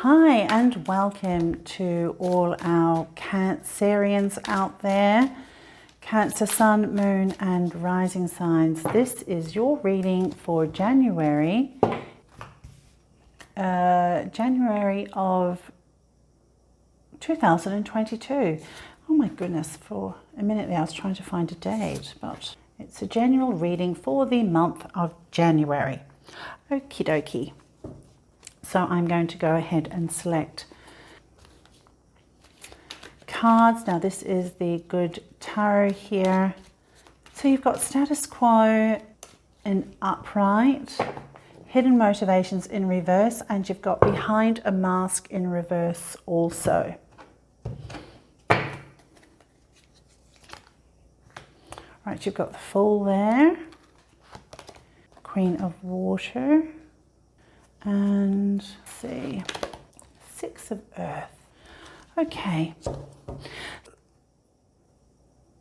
Hi and welcome to all our Cancerians out there. Cancer, Sun, Moon and Rising signs. This is your reading for January of 2022. Oh my goodness, for a minute there I was trying to find a date, but it's a general reading for the month of January. Okie dokie. So I'm going to go ahead and select cards. Now this is the Good Tarot here. So you've got status quo in upright, hidden motivations in reverse, and you've got behind a mask in reverse also. Right, you've got the Fool there, Queen of Water, and let's see, Six of Earth. Okay.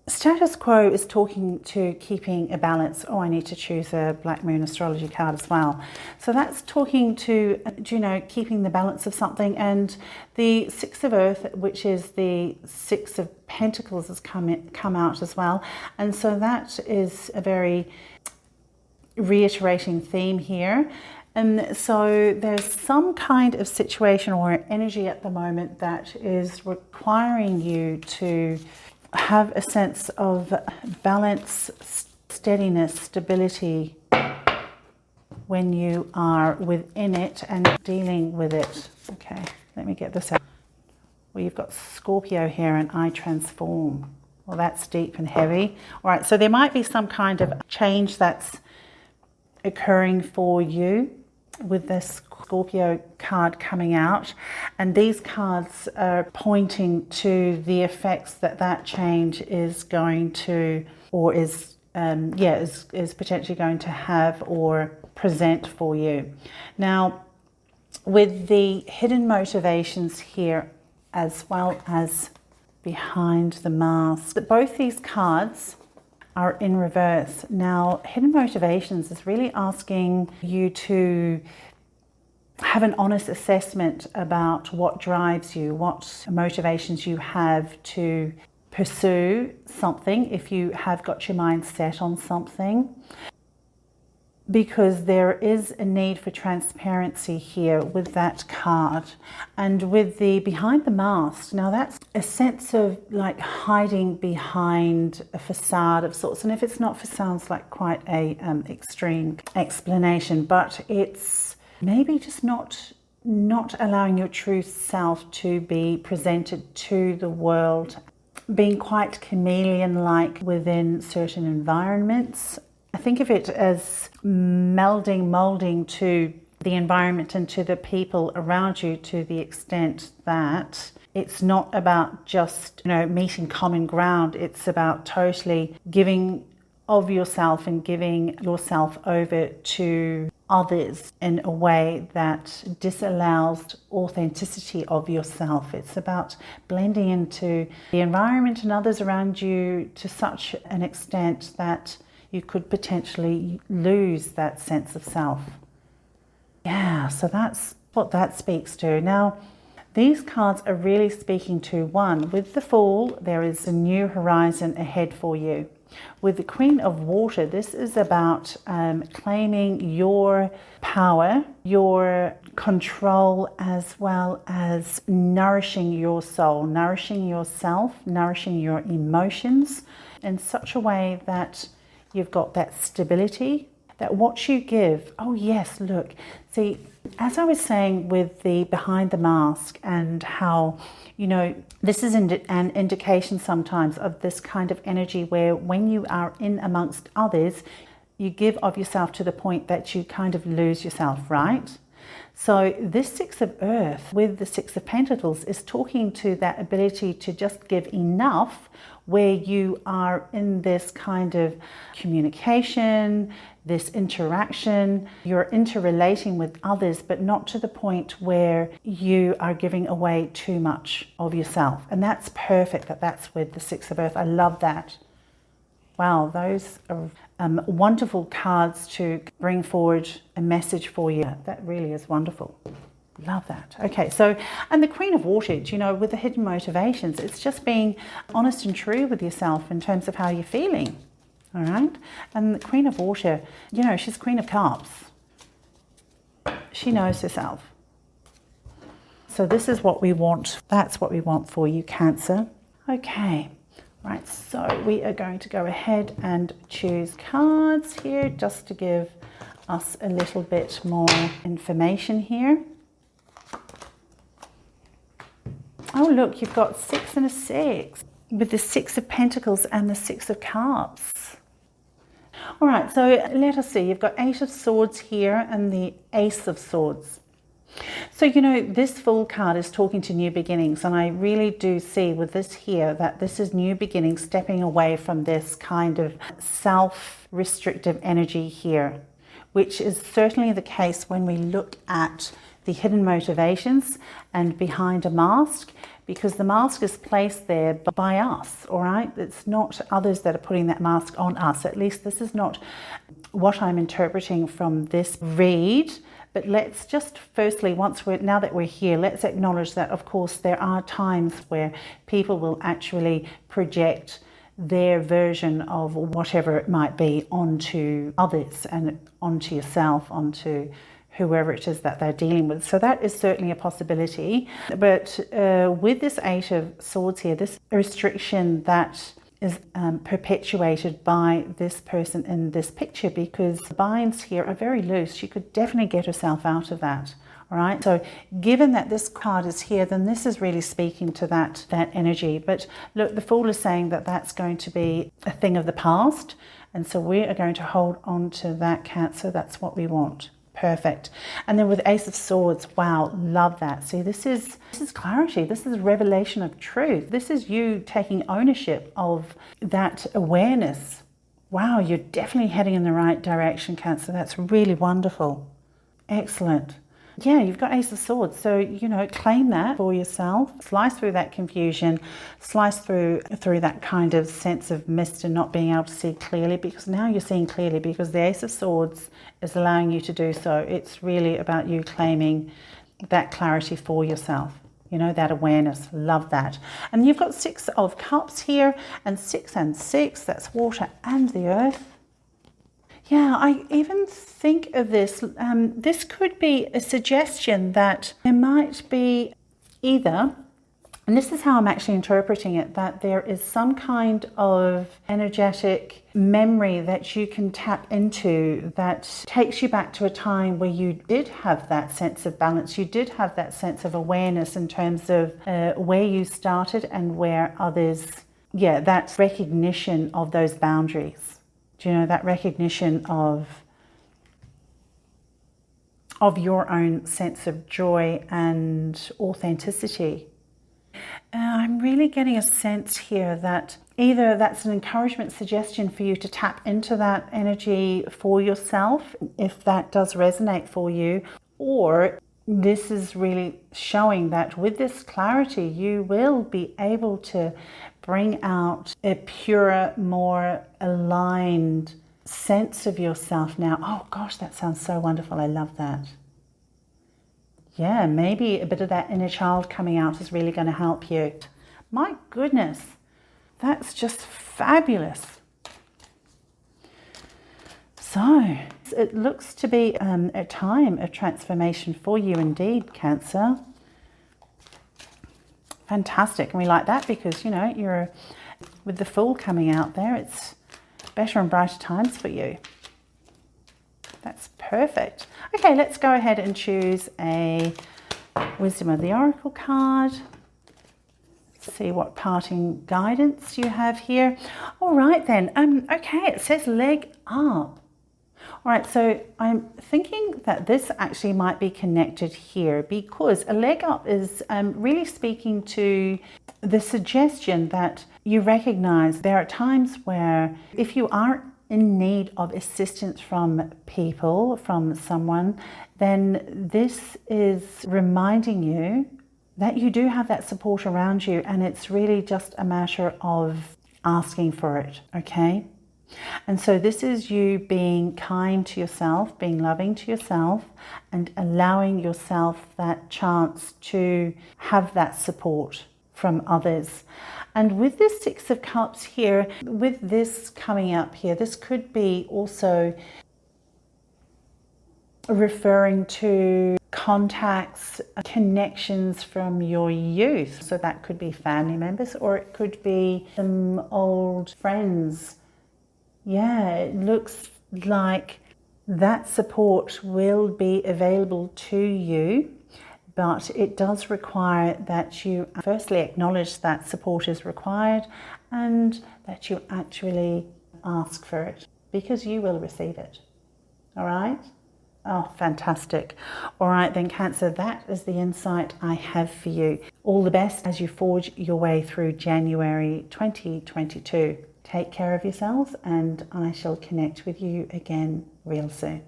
Status quo is talking to keeping a balance. Oh, I need to choose a Black Moon astrology card as well. So that's talking to, keeping the balance of something. And the Six of Earth, which is the Six of Pentacles, has come out as well. And so that is a very reiterating theme here. And so there's some kind of situation or energy at the moment that is requiring you to have a sense of balance, steadiness, stability when you are within it and dealing with it. Okay, let me get this out. Well, you've got Scorpio here and I transform. Well, that's deep and heavy. All right, so there might be some kind of change that's occurring for you with this Scorpio card coming out, and these cards are pointing to the effects that change is going to, or is potentially going to have or present for you. Now, with the hidden motivations here as well as behind the mask, both these cards are in reverse. Now, hidden motivations is really asking you to have an honest assessment about what drives you, what motivations you have to pursue something, if you have got your mind set on something. Because there is a need for transparency here with that card. And with the behind the mask, now that's a sense of like hiding behind a facade of sorts. And if it's not, sounds like quite a extreme explanation, but it's maybe just not allowing your true self to be presented to the world, being quite chameleon-like within certain environments. I think of it as molding to the environment and to the people around you, to the extent that it's not about just, meeting common ground. It's about totally giving of yourself and giving yourself over to others in a way that disallows authenticity of yourself. It's about blending into the environment and others around you to such an extent that you could potentially lose that sense of self. Yeah, so that's what that speaks to. Now, these cards are really speaking to, one, with the Fool, there is a new horizon ahead for you. With the Queen of Water, this is about claiming your power, your control, as well as nourishing your soul, nourishing yourself, nourishing your emotions in such a way that you've got that stability, that what you give. Oh yes, look, see, as I was saying with the behind the mask and how, this is an indication sometimes of this kind of energy where when you are in amongst others, you give of yourself to the point that you kind of lose yourself, right? So this Six of Earth with the Six of Pentacles is talking to that ability to just give enough where you are in this kind of communication, this interaction, you're interrelating with others, but not to the point where you are giving away too much of yourself. And that's perfect that's with the Six of Earth. I love that. Wow, those are wonderful cards to bring forward a message for you. That really is wonderful. Love that. Okay, so, and the Queen of Water, you know, with the hidden motivations, it's just being honest and true with yourself in terms of how you're feeling. All right. And the Queen of Water, you know, she's Queen of Cups. She knows herself. So this is what we want. That's what we want for you, Cancer. Okay. Right. So we are going to go ahead and choose cards here just to give us a little bit more information here. Oh, look, you've got 6 and a 6 with the 6 of Pentacles and the 6 of Cups. All right, so let us see. You've got 8 of Swords here and the Ace of Swords. So, you know, this Fool card is talking to new beginnings. And I really do see with this here that this is new beginnings, stepping away from this kind of self-restrictive energy here, which is certainly the case when we look at the hidden motivations and behind a mask, because the mask is placed there by us, all right? It's not others that are putting that mask on us. At least this is not what I'm interpreting from this read. But let's just firstly, now that we're here, let's acknowledge that, of course, there are times where people will actually project their version of whatever it might be onto others and onto yourself, onto whoever it is that they're dealing with. So that is certainly a possibility. But with this 8 of Swords here, this restriction that is perpetuated by this person in this picture, because the binds here are very loose. She could definitely get herself out of that. All right. So given that this card is here, then this is really speaking to that energy. But look, the Fool is saying that that's going to be a thing of the past. And so we are going to hold on to that, Cancer. That's what we want. Perfect. And then with Ace of Swords, wow, love that. See, this is clarity. This is revelation of truth. This is you taking ownership of that awareness. Wow, you're definitely heading in the right direction, Cancer. That's really wonderful. Excellent. Yeah, you've got Ace of Swords. So, you know, claim that for yourself. Slice through that confusion. Slice through that kind of sense of mist and not being able to see clearly, because now you're seeing clearly because the Ace of Swords is allowing you to do so. It's really about you claiming that clarity for yourself. You know, that awareness. Love that. And you've got 6 of Cups here and 6 and 6. That's water and the earth. Yeah, I even think of this. This could be a suggestion that there might be either, and this is how I'm actually interpreting it, that there is some kind of energetic memory that you can tap into that takes you back to a time where you did have that sense of balance. You did have that sense of awareness in terms of where you started and where others, yeah, that recognition of those boundaries. Do you know, that recognition of your own sense of joy and authenticity. I'm really getting a sense here that either that's an encouragement suggestion for you to tap into that energy for yourself, if that does resonate for you, or this is really showing that with this clarity, you will be able to bring out a purer, more aligned sense of yourself now. Oh gosh, that sounds so wonderful. I love that. Yeah, maybe a bit of that inner child coming out is really going to help you. My goodness, that's just fabulous. So it looks to be a time of transformation for you indeed, Cancer. Fantastic. And we like that because, you know, you're with the Fool coming out there, it's better and brighter times for you. That's perfect. Okay, let's go ahead and choose a Wisdom of the Oracle card. See what parting guidance you have here. All right then. Okay, it says leg up. All right, so I'm thinking that this actually might be connected here, because a leg up is really speaking to the suggestion that you recognize there are times where if you are in need of assistance from people, from someone, then this is reminding you that you do have that support around you, and it's really just a matter of asking for it, okay? And so this is you being kind to yourself, being loving to yourself, and allowing yourself that chance to have that support from others. And with this Six of Cups here, with this coming up here, this could be also referring to contacts, connections from your youth. So that could be family members, or it could be some old friends. Yeah, it looks like that support will be available to you, but it does require that you firstly acknowledge that support is required and that you actually ask for it, because you will receive it. All right? Oh, fantastic. All right then, Cancer, that is the insight I have for you. All the best as you forge your way through January 2022. Take care of yourselves, and I shall connect with you again real soon.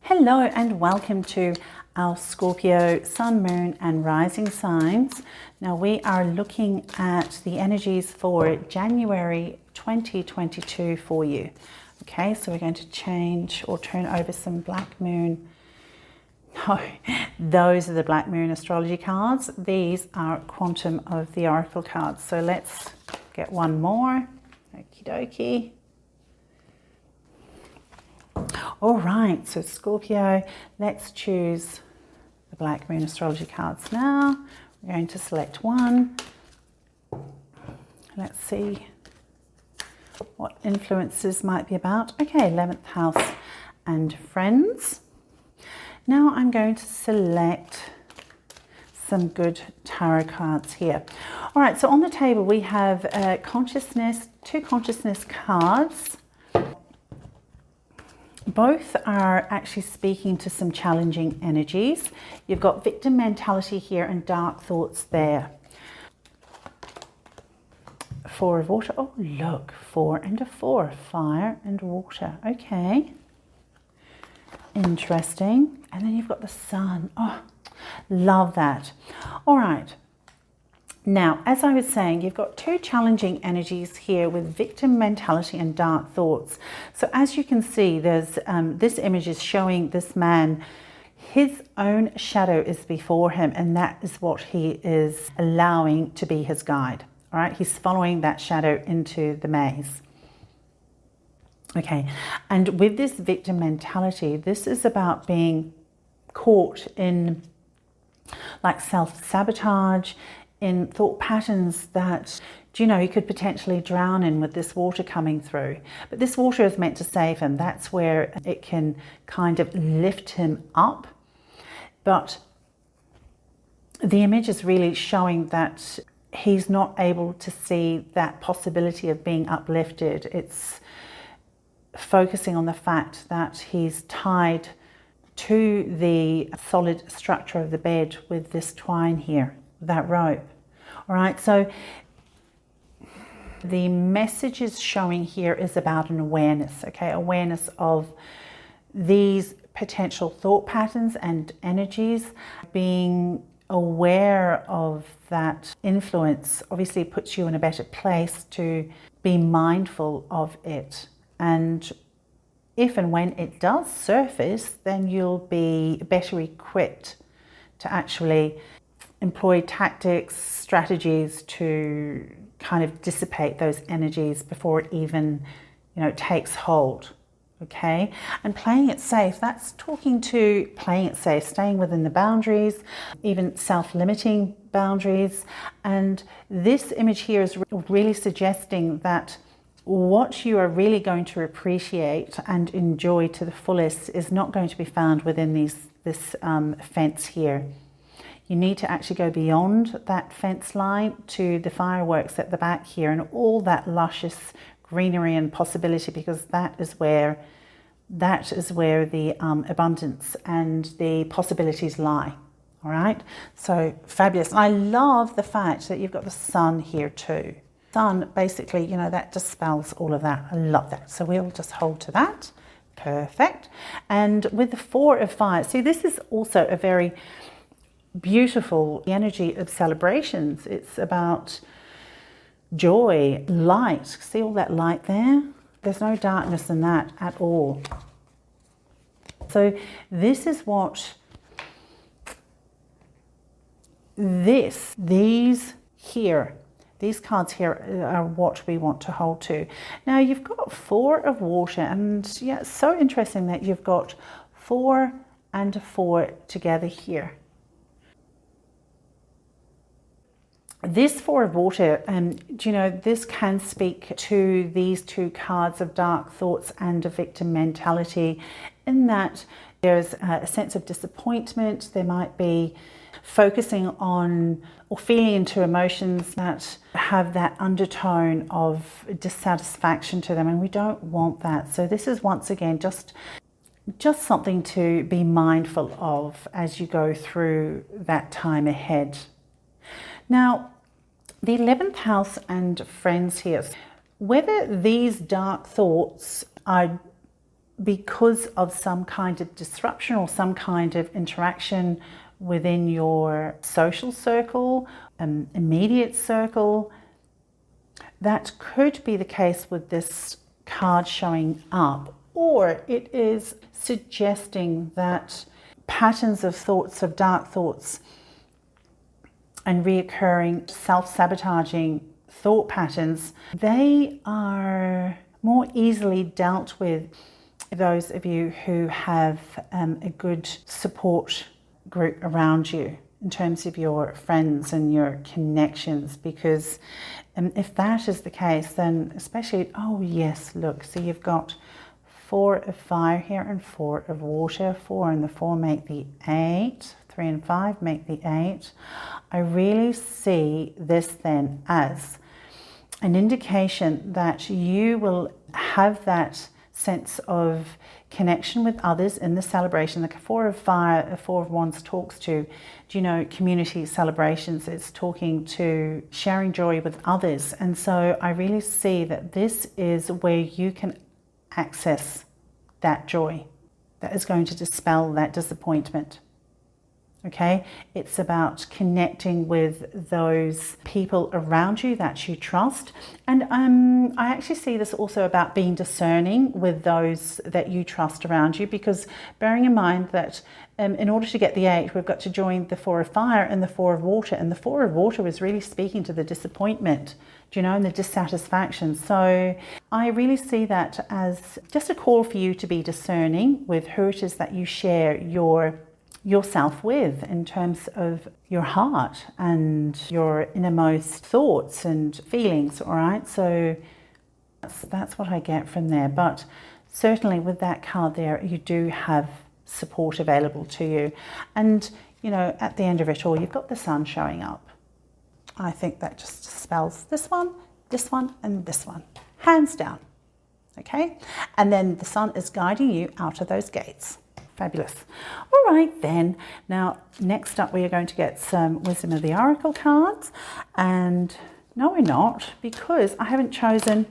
Hello and welcome to our Scorpio Sun, Moon and Rising signs. Now we are looking at the energies for January 2022 for you. Okay, so we're going to change or turn over some Black Moon. No, those are the Black Moon astrology cards. These are Quantum of the Oracle cards. So let's get one more. Okie dokie. All right, so Scorpio, let's choose the Black Moon astrology cards now. We're going to select one. Let's see what influences might be about. Okay, 11th house and friends. Now I'm going to select some good tarot cards here. All right, so on the table we have consciousness, two consciousness cards. Both are actually speaking to some challenging energies. You've got victim mentality here and dark thoughts there. Four of water. Oh, look, 4 and a 4. Fire and water. Okay. Interesting. And then you've got the sun. Oh, love that. All right. Now, as I was saying, you've got two challenging energies here with victim mentality and dark thoughts. So as you can see, there's this image is showing this man, his own shadow is before him, and that is what he is allowing to be his guide. All right, he's following that shadow into the maze. Okay, and with this victim mentality, this is about being caught in like self-sabotage, in thought patterns that, you know, he could potentially drown in with this water coming through. But this water is meant to save him. That's where it can kind of lift him up. But the image is really showing that he's not able to see that possibility of being uplifted. It's focusing on the fact that he's tied to the solid structure of the bed with this twine here, that rope. All right, so the message is showing here is about an awareness, okay? Awareness of these potential thought patterns and energies. Being aware of that influence obviously puts you in a better place to be mindful of it. And if and when it does surface, then you'll be better equipped to actually employ tactics, strategies to kind of dissipate those energies before it even, you know, takes hold. Okay, and playing it safe, that's talking to playing it safe, staying within the boundaries, even self-limiting boundaries. And this image here is really suggesting that what you are really going to appreciate and enjoy to the fullest is not going to be found within this fence here. You need to actually go beyond that fence line to the fireworks at the back here and all that luscious greenery and possibility, because that is where the abundance and the possibilities lie. All right, so fabulous. I love the fact that you've got the sun here too. Sun, basically, you know, that dispels all of that. I love that. So we'll just hold to that. Perfect. And with the 4 of fire, see, this is also a very beautiful energy of celebrations. It's about joy, light. See all that light there? There's no darkness in that at all. So this is what these cards here are what we want to hold to. Now you've got 4 of water, and yeah, it's so interesting that you've got 4 and 4 together here. This 4 of water, do you know, this can speak to these 2 cards of dark thoughts and a victim mentality, in that there's a sense of disappointment. There might be focusing on or feeling into emotions that have that undertone of dissatisfaction to them, and we don't want that. So this is once again just something to be mindful of as you go through that time ahead. Now, the 11th house and friends here, whether these dark thoughts are because of some kind of disruption or some kind of interaction within your social circle, immediate circle, that could be the case with this card showing up, or it is suggesting that patterns of thoughts, of dark thoughts, and reoccurring self-sabotaging thought patterns, they are more easily dealt with those of you who have a good support group around you in terms of your friends and your connections, because if that is the case, then especially, oh yes, look, so you've got 4 of fire here and 4 of water. 4 and the 4 make the 8. 3 and 5 make the 8. I really see this then as an indication that you will have that sense of connection with others in the celebration. The 4 of fire, the 4 of wands talks to, do you know, community celebrations. It's talking to sharing joy with others. And so I really see that this is where you can access that joy that is going to dispel that disappointment. Okay, it's about connecting with those people around you that you trust. And I actually see this also about being discerning with those that you trust around you, because bearing in mind that in order to get the 8, we've got to join the 4 of fire and the 4 of water. And the 4 of water was really speaking to the disappointment, do you know, and the dissatisfaction. So I really see that as just a call for you to be discerning with who it is that you share yourself with in terms of your heart and your innermost thoughts and feelings. All right, so that's what I get from there. But certainly with that card there, you do have support available to you. And you know, at the end of it all, you've got the sun showing up. I think that just spells this one, and this one, hands down. Okay, and then the sun is guiding you out of those gates. Fabulous. All right then. Now, next up we are going to get some Wisdom of the Oracle cards. And no, we're not, because I haven't chosen,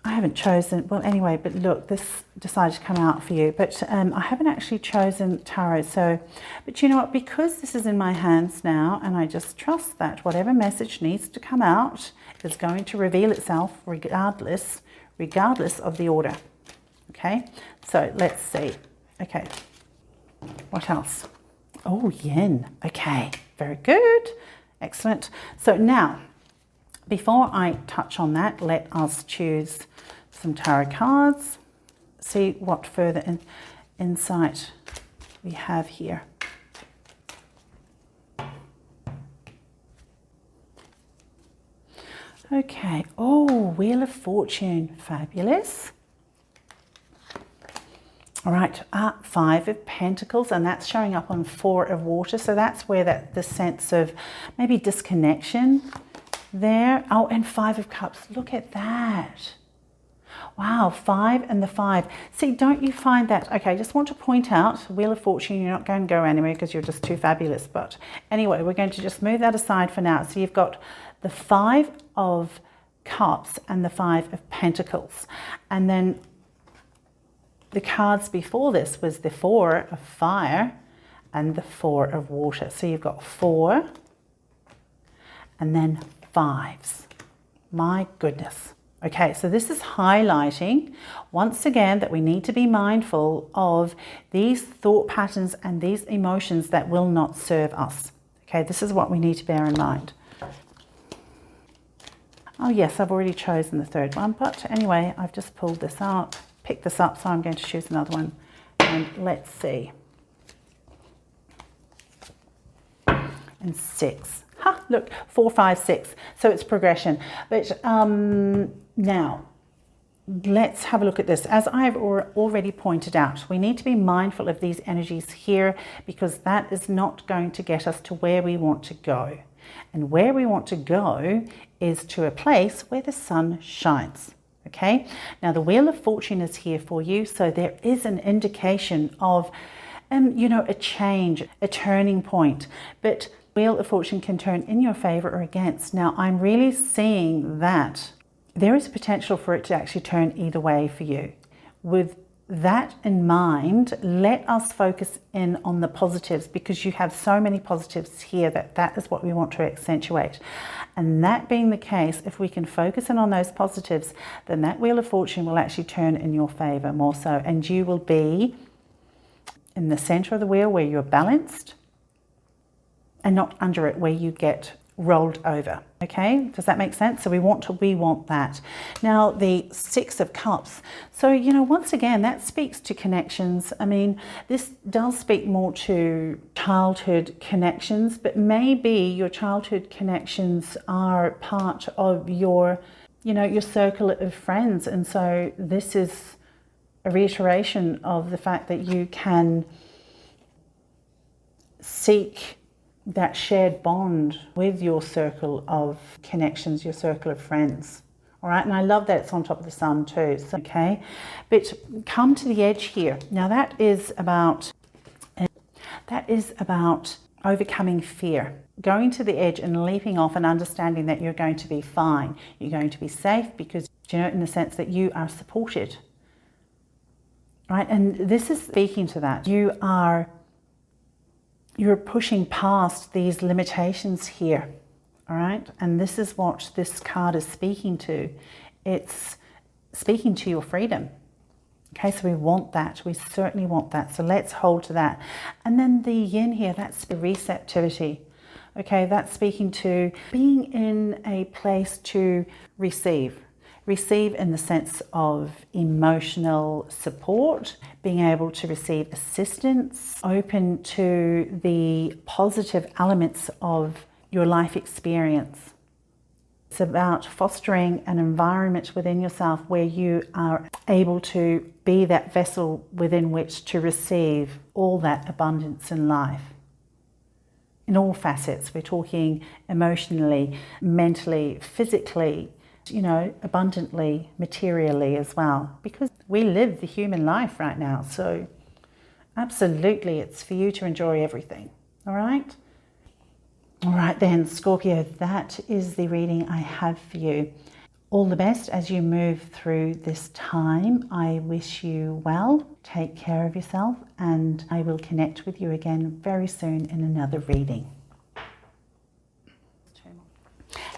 well anyway, but look, this decided to come out for you. But I haven't actually chosen tarot. So, but you know what, because this is in my hands now, and I just trust that whatever message needs to come out is going to reveal itself regardless of the order. Okay, so let's see. Okay, what else? Oh, yen. Okay, very good. Excellent. So now, before I touch on that, let us choose some tarot cards. See what further insight we have here. Okay. Oh, Wheel of Fortune. Fabulous. All right, 5 of Pentacles, and that's showing up on 4 of water. So that's where the sense of maybe disconnection there. Oh, and 5 of Cups. Look at that. Wow, 5 and the 5. See, don't you find that? Okay, I just want to point out, Wheel of Fortune, you're not going to go anywhere because you're just too fabulous. But anyway, we're going to just move that aside for now. So you've got the 5 of Cups and the 5 of Pentacles. And then the cards before this was the 4 of Fire and the 4 of water. So you've got 4 and then 5s. My goodness. Okay, so this is highlighting once again that we need to be mindful of these thought patterns and these emotions that will not serve us. Okay, this is what we need to bear in mind. Oh yes, I've already chosen the third one, but anyway, I've just pulled this out, picked this up, so I'm going to choose another one. And let's see. And 6. Ha, look, 4, 5, 6. So it's progression. But now, let's have a look at this. As I've already pointed out, we need to be mindful of these energies here because that is not going to get us to where we want to go. And where we want to go is to a place where the sun shines. Okay, now the Wheel of Fortune is here for you, so there is an indication of, a change, a turning point. But Wheel of Fortune can turn in your favor or against. Now, I'm really seeing that there is potential for it to actually turn either way for you. With that in mind, let us focus in on the positives because you have so many positives here that is what we want to accentuate. And that being the case, if we can focus in on those positives, then that Wheel of Fortune will actually turn in your favor more so. And you will be in the center of the wheel where you're balanced and not under it where you get rolled over. Okay, does that make sense? So we want that. Now the 6 of Cups. So once again, that speaks to connections. I mean, this does speak more to childhood connections, but maybe your childhood connections are part of your circle of friends, and so this is a reiteration of the fact that you can seek that shared bond with your circle of connections, your circle of friends. All right, and I love that it's on top of the sun too. So, okay, but come to the edge here. Now that is about overcoming fear, going to the edge and leaping off and understanding that you're going to be fine. You're going to be safe because in the sense that you are supported. Right, and this is speaking to that. You're pushing past these limitations here, all right? And this is what this card is speaking to. It's speaking to your freedom. Okay, so we want that. We certainly want that. So let's hold to that. And then the yin here, that's the receptivity. Okay, that's speaking to being in a place to receive. Receive in the sense of emotional support, being able to receive assistance, open to the positive elements of your life experience. It's about fostering an environment within yourself where you are able to be that vessel within which to receive all that abundance in life. In all facets, we're talking emotionally, mentally, physically, abundantly, materially as well, because we live the human life right now. So absolutely, it's for you to enjoy everything. All right. All right then, Scorpio, that is the reading I have for you. All the best as you move through this time. I wish you well. Take care of yourself, and I will connect with you again very soon in another reading.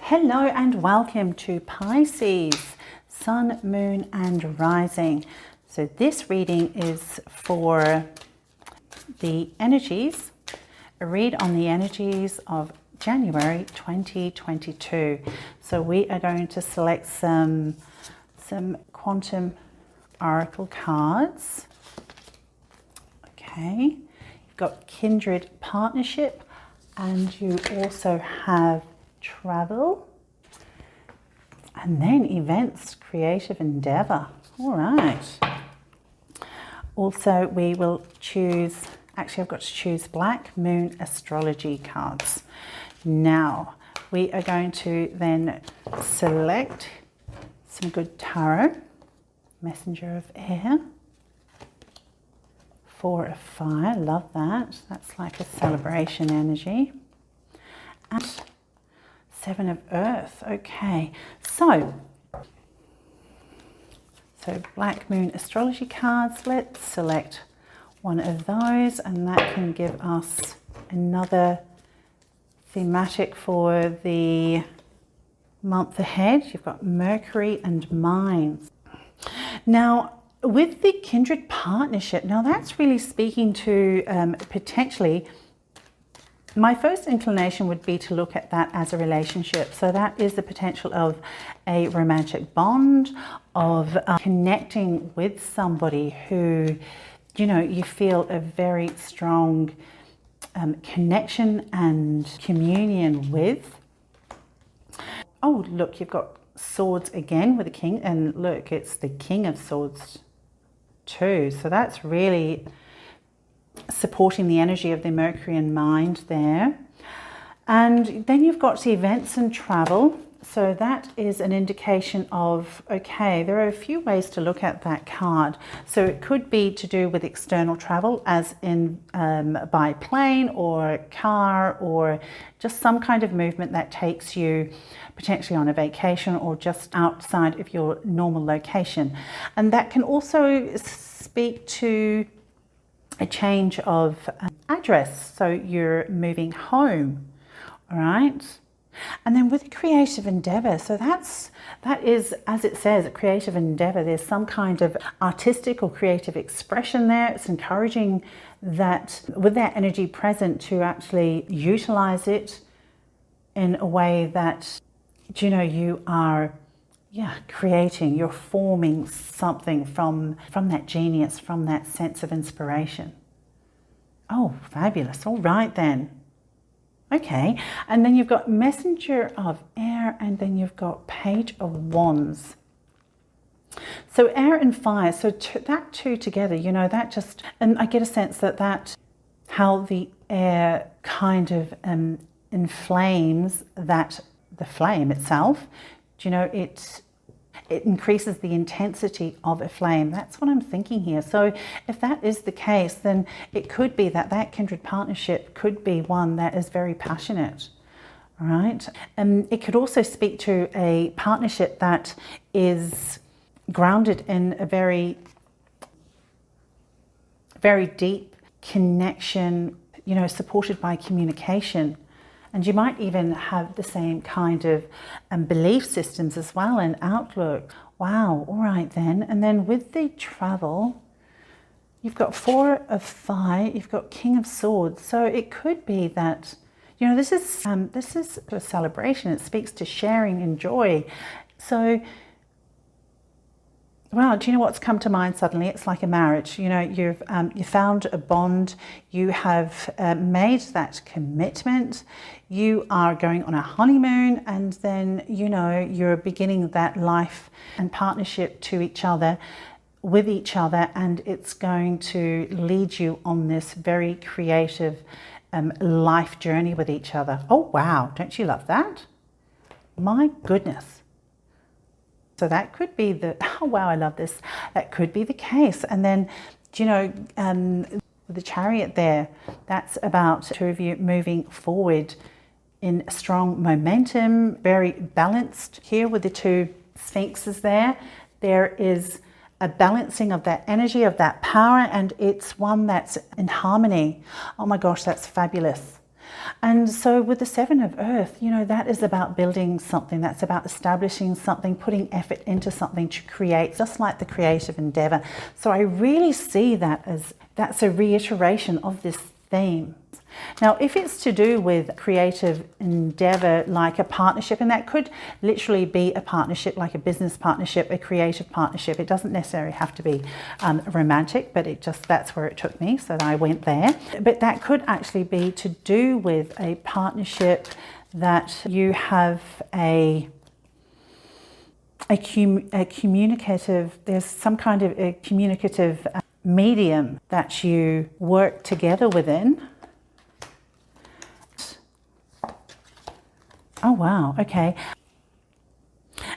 Hello and welcome to Pisces, Sun, Moon and Rising. So this reading is for the energies, a read on the energies of January 2022. So we are going to select some quantum oracle cards. Okay, you've got kindred partnership, and you also have travel, and then events, creative endeavor. All right. Also, we will choose, actually I've got to choose Black Moon astrology cards. Now, we are going to then select some good tarot, messenger of air, 4 of fire, love that. That's like a celebration energy. And 7 of earth. Okay, so Black Moon astrology cards. Let's select one of those, and that can give us another thematic for the month ahead. You've got Mercury and Mines. Now, with the kindred partnership, now that's really speaking to potentially, my first inclination would be to look at that as a relationship. So that is the potential of a romantic bond, of connecting with somebody who, you know, you feel a very strong connection and communion with. Oh, look, you've got swords again with the king, and look, it's the King of Swords too. So that's really supporting the energy of the Mercurian mind there. And then you've got the events and travel. So that is an indication of, okay, there are a few ways to look at that card. So it could be to do with external travel, as in by plane or car, or just some kind of movement that takes you potentially on a vacation or just outside of your normal location. And that can also speak to a change of address. So you're moving home, all right? And then with creative endeavor, so that is, as it says, a creative endeavor. There's some kind of artistic or creative expression there. It's encouraging that with that energy present to actually utilize it in a way that, you know, you are creating, you're forming something from that genius, from that sense of inspiration. Oh, fabulous. All right then. Okay, and then you've got Messenger of Air, and then you've got Page of Wands. So air and fire, so that two together, you know, that just, and I get a sense that how the air kind of inflames the flame itself, you know, it increases the intensity of a flame. That's what I'm thinking here. So if that is the case, then it could be that kindred partnership could be one that is very passionate, all right? And it could also speak to a partnership that is grounded in a very, very deep connection, you know, supported by communication. And you might even have the same kind of belief systems as well, and outlook. Wow, all right then. And then with the travel, you've got Four of Fire, you've got King of Swords. So it could be that, you know, this is a celebration. It speaks to sharing and joy. So, wow, do you know what's come to mind suddenly? It's like a marriage. You know, you found a bond. You have made that commitment. You are going on a honeymoon, and then, you know, you're beginning that life and partnership to each other, with each other, and it's going to lead you on this very creative life journey with each other. Oh, wow. Don't you love that? My goodness. So that could be oh wow, I love this. That could be the case. And then, you know, with the Chariot there, that's about two of you moving forward in strong momentum, very balanced. Here with the two Sphinxes there, there is a balancing of that energy, of that power, and it's one that's in harmony. Oh my gosh, that's fabulous. And so with the Seven of Earth, you know, that is about building something, that's about establishing something, putting effort into something to create, just like the creative endeavor. So I really see that as that's a reiteration of this theme. Now, if it's to do with creative endeavor, like a partnership, and that could literally be a partnership, like a business partnership, a creative partnership. It doesn't necessarily have to be romantic, but that's where it took me, so I went there. But that could actually be to do with a partnership that you have a communicative, there's some kind of a communicative medium that you work together within. Oh, wow. Okay.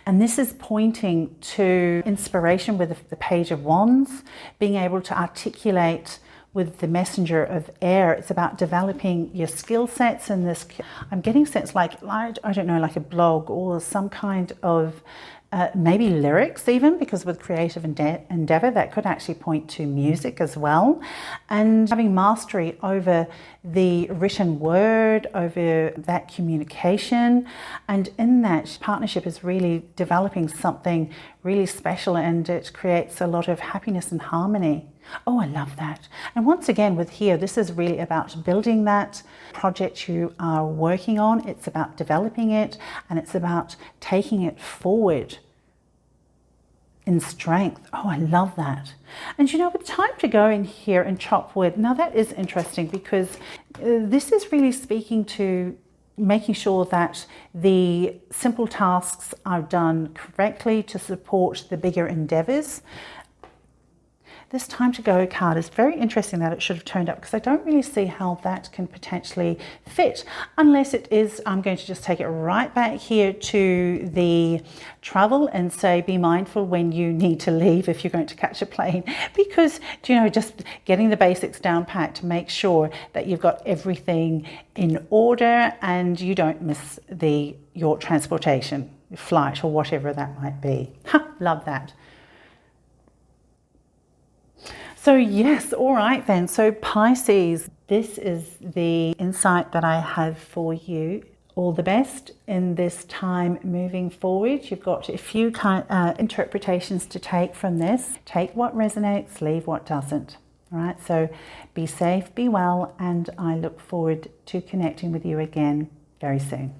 And this is pointing to inspiration with the Page of Wands, being able to articulate with the Messenger of Air. It's about developing your skill sets, and this, I'm getting sense like, I don't know, like a blog or some kind of maybe lyrics even, because with creative endeavor, that could actually point to music as well. And having mastery over the written word, over that communication. And in that, partnership is really developing something really special, and it creates a lot of happiness and harmony. Oh, I love that. And once again with here, this is really about building that project you are working on. It's about developing it, and it's about taking it forward in strength. Oh, I love that. And you know, it's time to go in here and chop wood. Now that is interesting, because this is really speaking to making sure that the simple tasks are done correctly to support the bigger endeavors. This time to go card is very interesting that it should have turned up, because I don't really see how that can potentially fit, unless it is. I'm going to just take it right back here to the travel and say, be mindful when you need to leave if you're going to catch a plane, because, you know, just getting the basics down pat to make sure that you've got everything in order and you don't miss your transportation, flight, or whatever that might be. Love that. So yes, all right then. So Pisces, this is the insight that I have for you. All the best in this time moving forward. You've got a few interpretations to take from this. Take what resonates, leave what doesn't. All right, so be safe, be well, and I look forward to connecting with you again very soon.